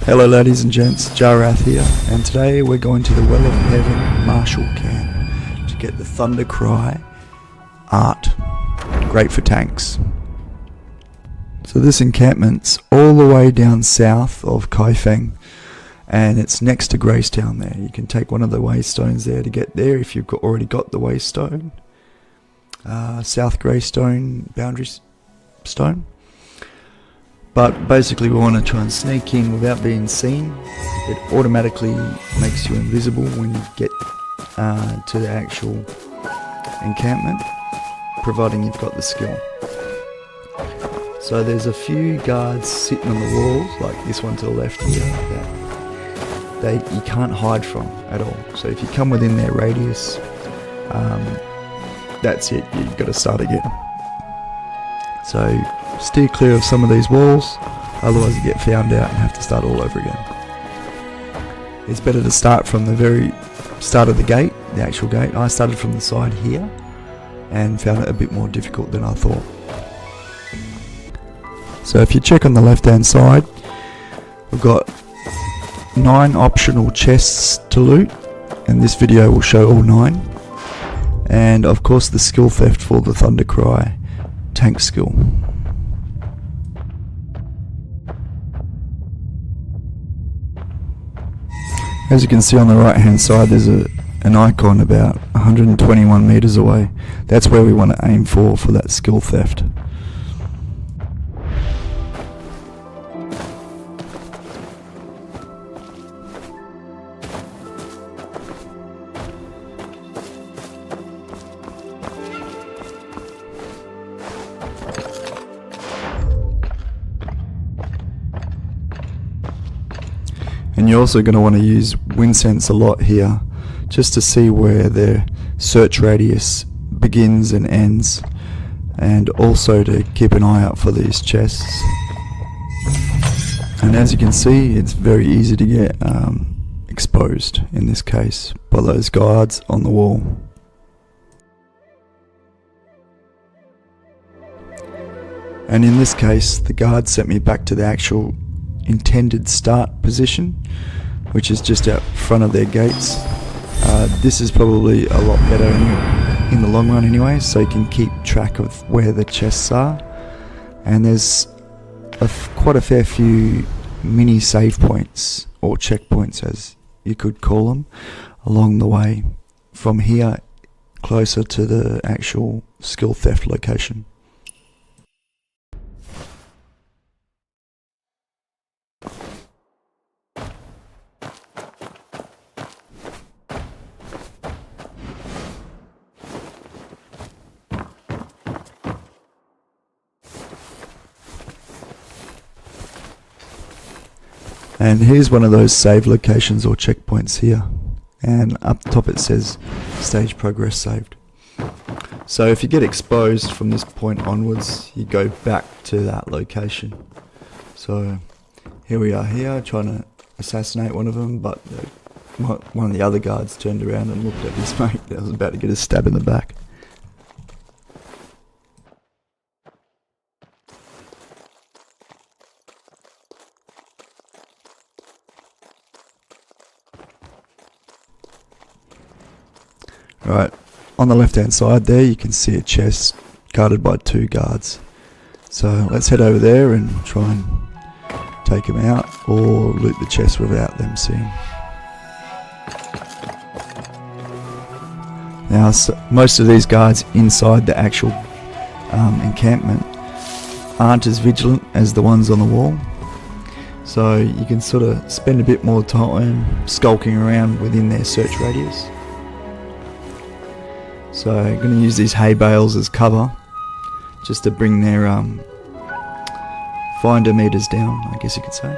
Hello ladies and gents, Jarath here, and today we're going to the Well of Heaven Marshall Camp to get the Thunder Cry art, great for tanks. So this encampment's all the way down south of Kaifeng, and it's next to Gracetown there. You can take one of the waystones there to get there if you've already got the waystone, South Greystone boundary stone. But basically we want to try and sneak in without being seen. It automatically makes you invisible when you get to the actual encampment, providing you've got the skill. So there's a few guards sitting on the walls, like this one to the left here, that you can't hide from at all. So if you come within their radius, that's it, you've got to start again. So steer clear of some of these walls, otherwise you get found out and have to start all over again. It's better to start from the very start of the gate, the actual gate. I started from the side here and found it a bit more difficult than I thought. So if you check on the left hand side, we've got 9 optional chests to loot, and this video will show all 9. And of course the skill theft for the Thunder Cry tank skill. As you can see on the right hand side, there's an icon about 121 meters away. That's where we want to aim for that skill theft. And you're also going to want to use WinSense a lot here, just to see where their search radius begins and ends, and also to keep an eye out for these chests. And as you can see, it's very easy to get exposed in this case by those guards on the wall. And in this case, the guard sent me back to the actual intended start position, which is just out front of their gates. This is probably a lot better in the long run anyway, so you can keep track of where the chests are. And there's quite a fair few mini save points, or checkpoints as you could call them, along the way from here closer to the actual skill theft location. And here's one of those save locations or checkpoints here, and up top it says stage progress saved. So if you get exposed from this point onwards, you go back to that location. So here we are here trying to assassinate one of them, but one of the other guards turned around and looked at his mate that was about to get a stab in the back. Right, on the left hand side there you can see a chest guarded by 2 guards. So let's head over there and try and take them out, or loot the chest without them seeing. Now most of these guards inside the actual encampment aren't as vigilant as the ones on the wall. So you can sort of spend a bit more time skulking around within their search radius. So I'm going to use these hay bales as cover, just to bring their finder meters down, I guess you could say.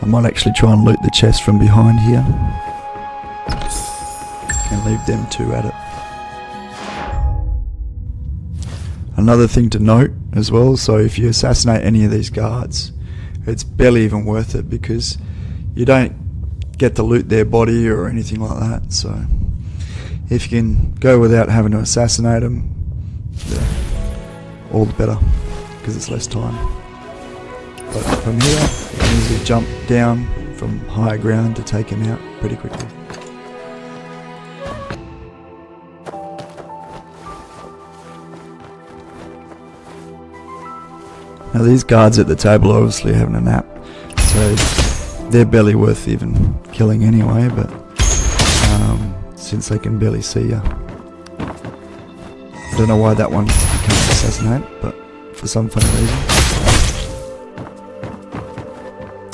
I might actually try and loot the chest from behind here and leave them 2 at it. Another thing to note as well, so if you assassinate any of these guards, it's barely even worth it, because you don't get to loot their body or anything like that. So if you can go without having to assassinate them, all the better, because it's less time. But from here, you can easily jump down from higher ground to take him out pretty quickly. Now these guards at the table are obviously having a nap, so they're barely worth even killing anyway, but since they can barely see you. I don't know why that one you can't assassinate, but for some funny reason.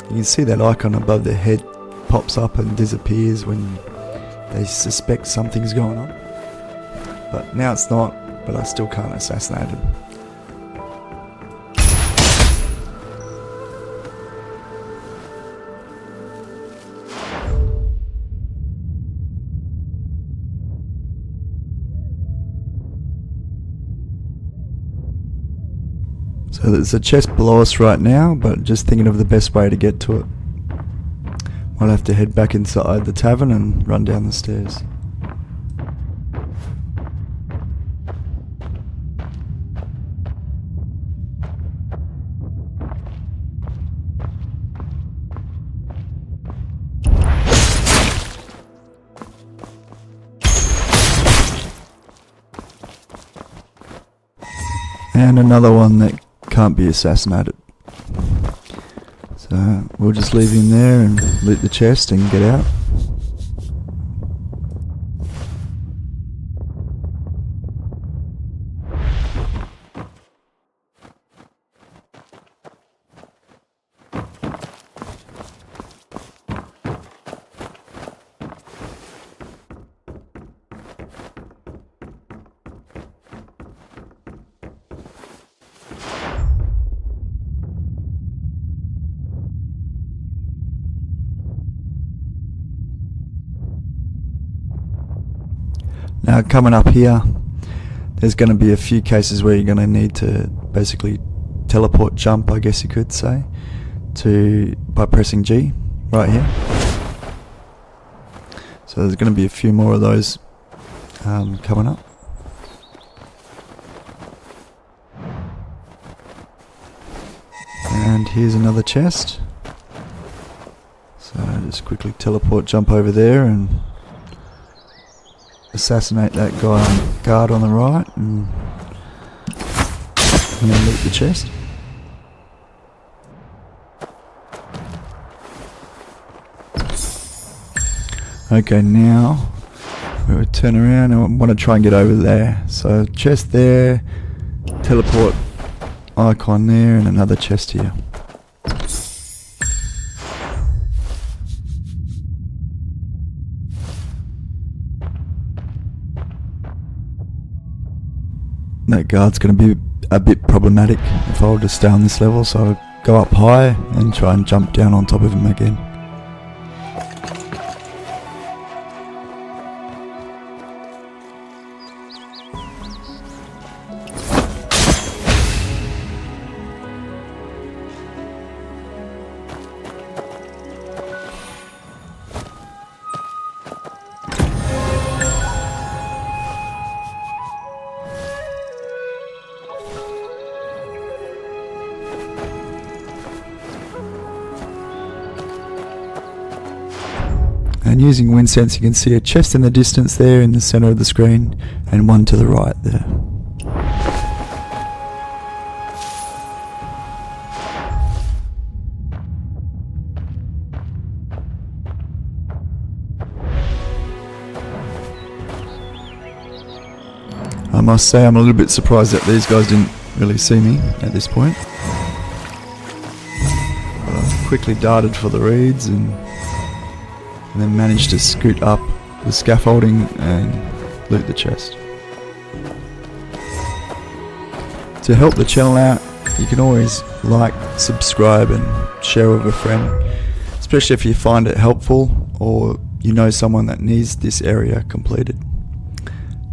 You can see that icon above their head pops up and disappears when they suspect something's going on. But now it's not, but I still can't assassinate him. So there's a chest below us right now, but just thinking of the best way to get to it. Might have to head back inside the tavern and run down the stairs. And another one that can't be assassinated. So we'll just leave him there and loot the chest and get out. Now coming up here, there's going to be a few cases where you're going to need to basically teleport jump, I guess you could say, by pressing G right here. So there's going to be a few more of those coming up. And here's another chest. So just quickly teleport jump over there and assassinate that guard on the right and then loot the chest. Okay, now we'll turn around and I want to try and get over there. So chest there, teleport icon there, and another chest here. That guard's going to be a bit problematic if I were to stay on this level, so I'll go up high and try and jump down on top of him again. And using wind sense, you can see a chest in the distance there in the center of the screen and one to the right there. I must say I'm a little bit surprised that these guys didn't really see me at this point. But I quickly darted for the reeds and then managed to scoot up the scaffolding and loot the chest. To help the channel out, you can always like, subscribe and share with a friend, especially if you find it helpful or you know someone that needs this area completed.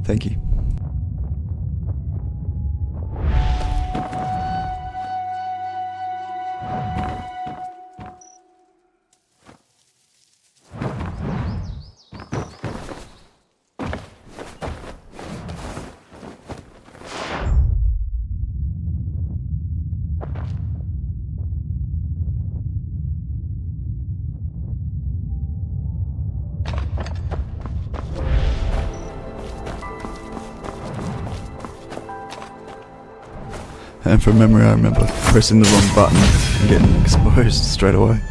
Thank you. And from memory I remember pressing the wrong button and getting exposed straight away.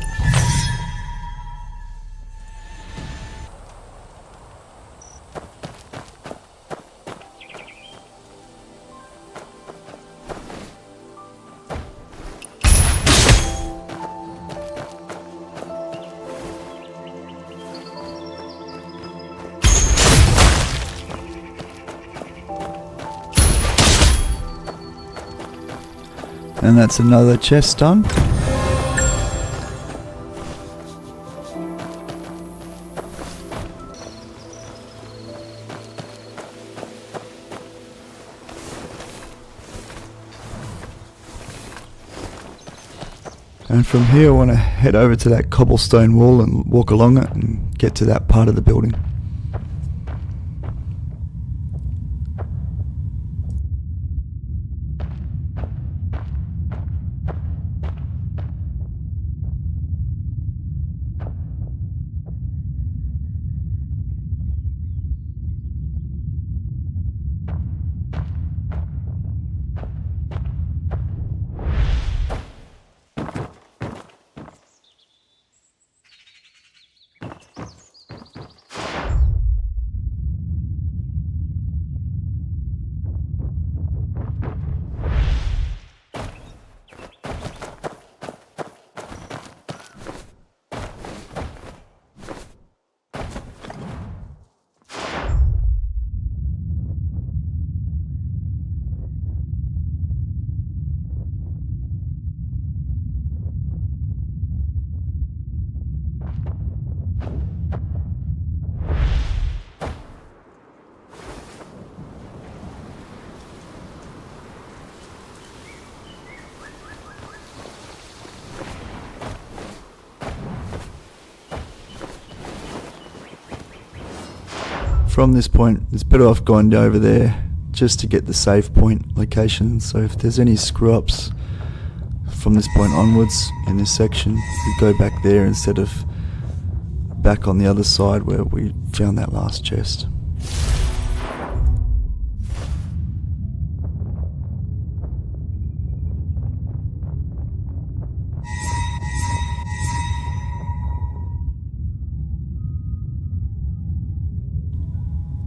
And that's another chest done. And from here I want to head over to that cobblestone wall and walk along it and get to that part of the building. From this point, it's better off going over there just to get the save point location. So if there's any screw ups from this point onwards in this section, we go back there instead of back on the other side where we found that last chest.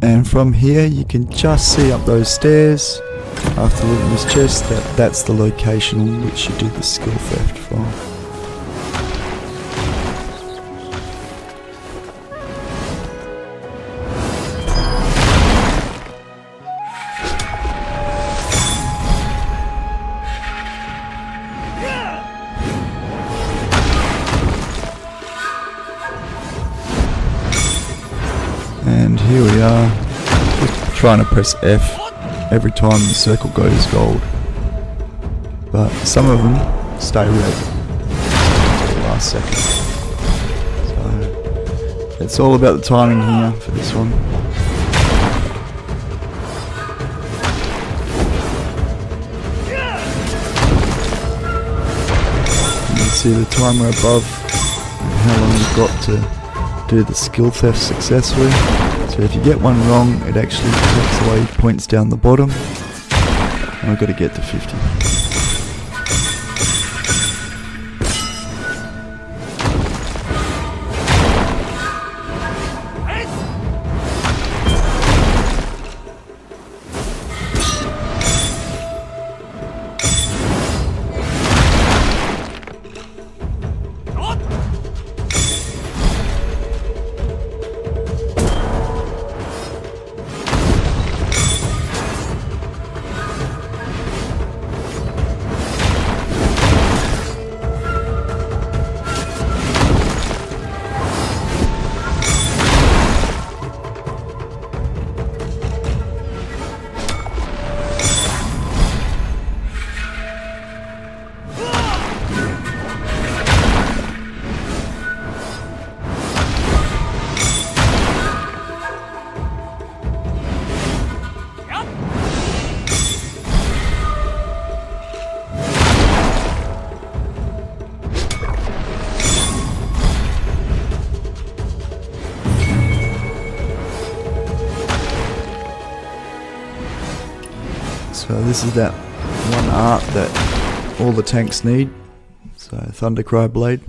And from here you can just see up those stairs after leaving this chest that's the location which you did the skill theft from. And here we are, just trying to press F every time the circle goes gold. But some of them stay red until the last second. So it's all about the timing here for this one. You can see the timer above and how long you've got to do the skill theft successfully. So if you get one wrong, it actually takes away points down the bottom. And we've got to get to 50. So this is that one art that all the tanks need. So Thundercry Blade.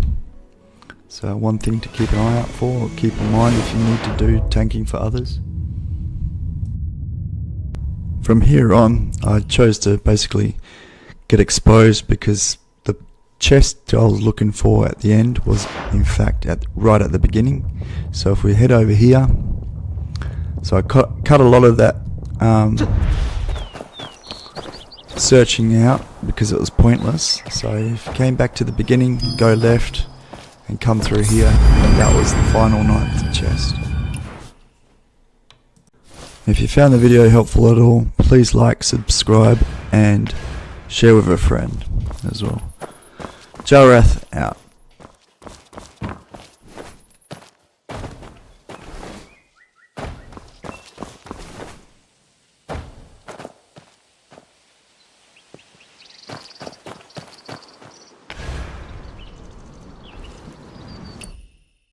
So one thing to keep an eye out for, or keep in mind if you need to do tanking for others. From here on, I chose to basically get exposed because the chest I was looking for at the end was in fact right at the beginning. So if we head over here, so I cut a lot of that searching out because it was pointless. So if you came back to the beginning, go left and come through here, and that was the final 9th chest. If you found the video helpful at all, please like, subscribe and share with a friend as well. Jalrath out.